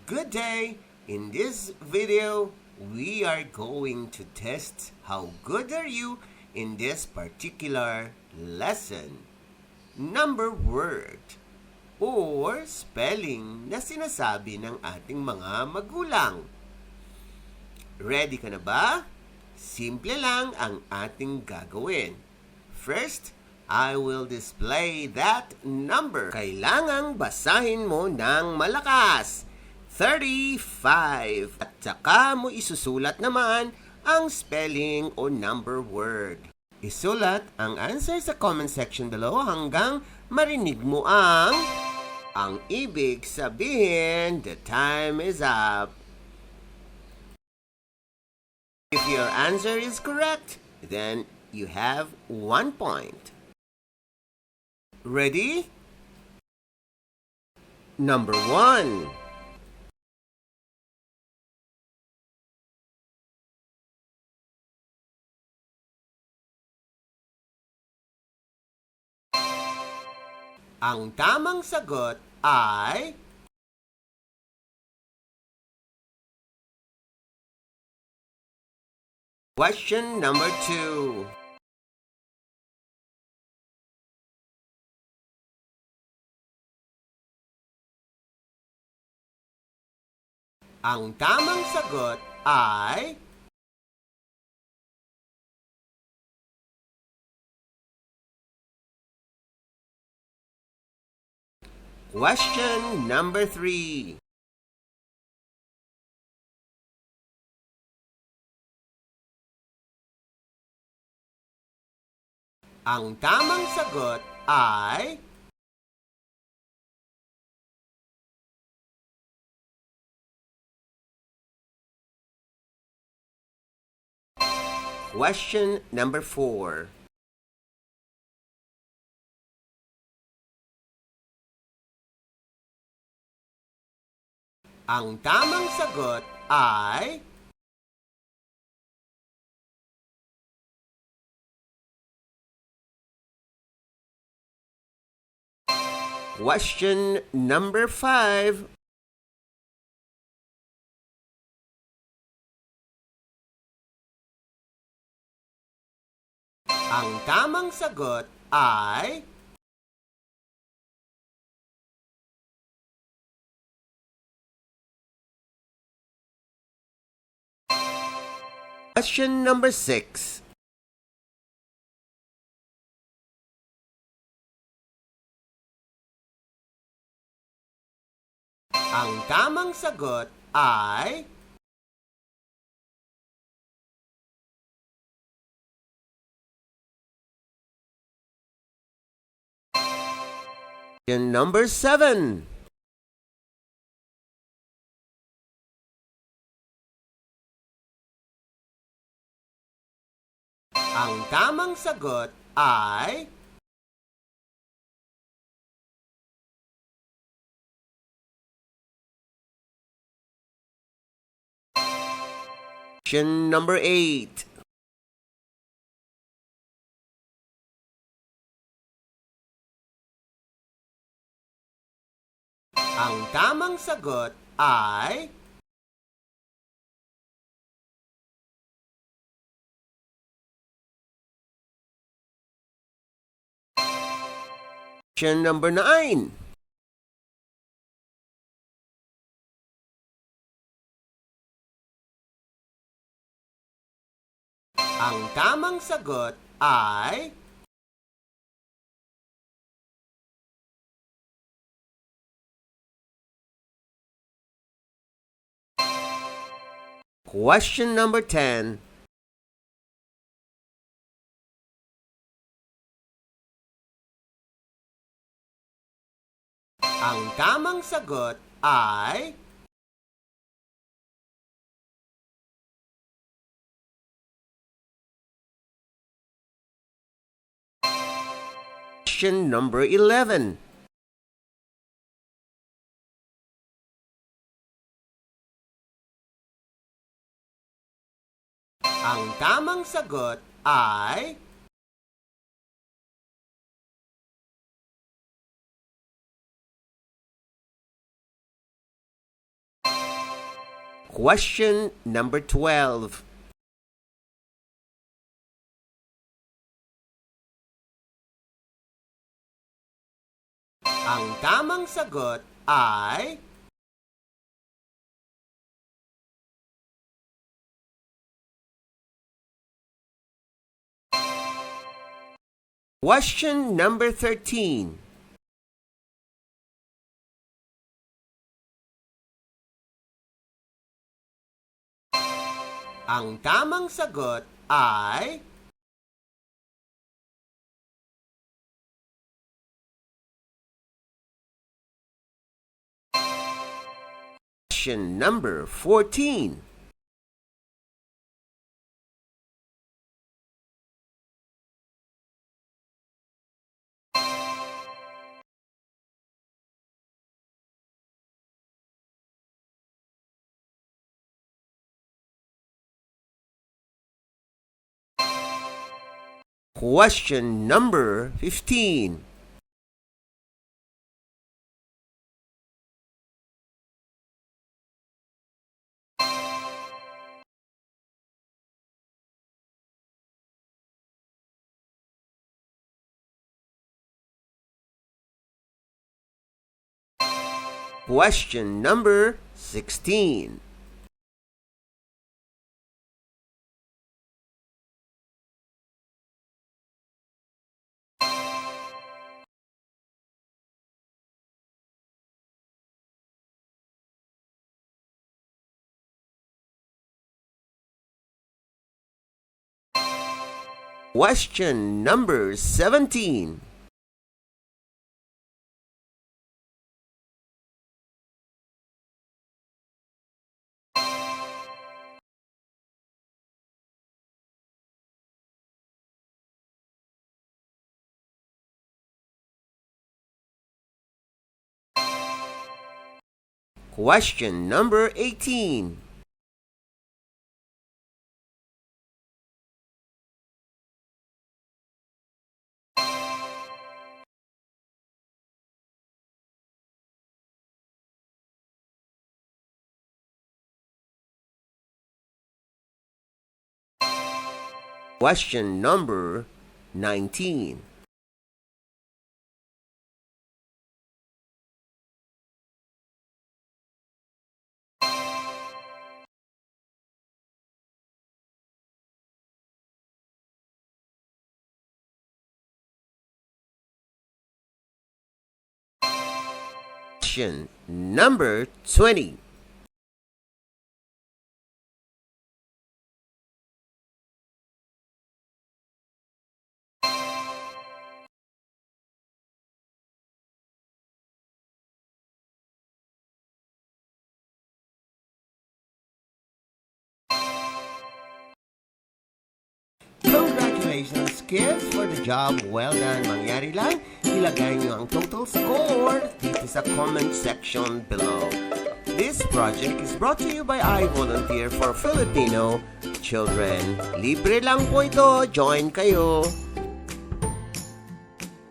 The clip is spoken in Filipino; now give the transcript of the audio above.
Good day! In this video, we are going to test how good are you in this particular lesson. Number word or spelling na sinasabi ng ating mga magulang. Ready ka na ba? Simple lang ang ating gagawin. First, I will display that number. Kailangang basahin mo ng malakas. 35. At saka mo isusulat naman ang spelling o number word. Isulat ang answer sa comment section below hanggang marinig mo ang ibig sabihin, the time is up. If your answer is correct, then you have 1 point. Ready? Number 1. Ang tamang sagot ay question number 2. Ang tamang sagot ay question number 3. Ang tamang sagot ay question number 4. Ang tamang sagot ay question number 5. Ang tamang sagot ay question number 6. Ang tamang sagot ay question number 7. Ang tamang sagot ay question number 8. Ang tamang sagot ay question number 9. Ang tamang sagot ay question number 10. Ang tamang sagot ay question number 11. Ang tamang sagot ay Question number 12. Ang tamang sagot ay question number 13. Ang tamang sagot ay question number 14. Question number 15. Question number 16. Question number 17. Question number 18. Question number 19. Question number 20. Congratulations, kids, for the job. Well done. Mangyari lang, ilagay nyo ang total score dito sa comment section below. This project is brought to you by I Volunteer for Filipino Children. Libre lang po ito. Join kayo.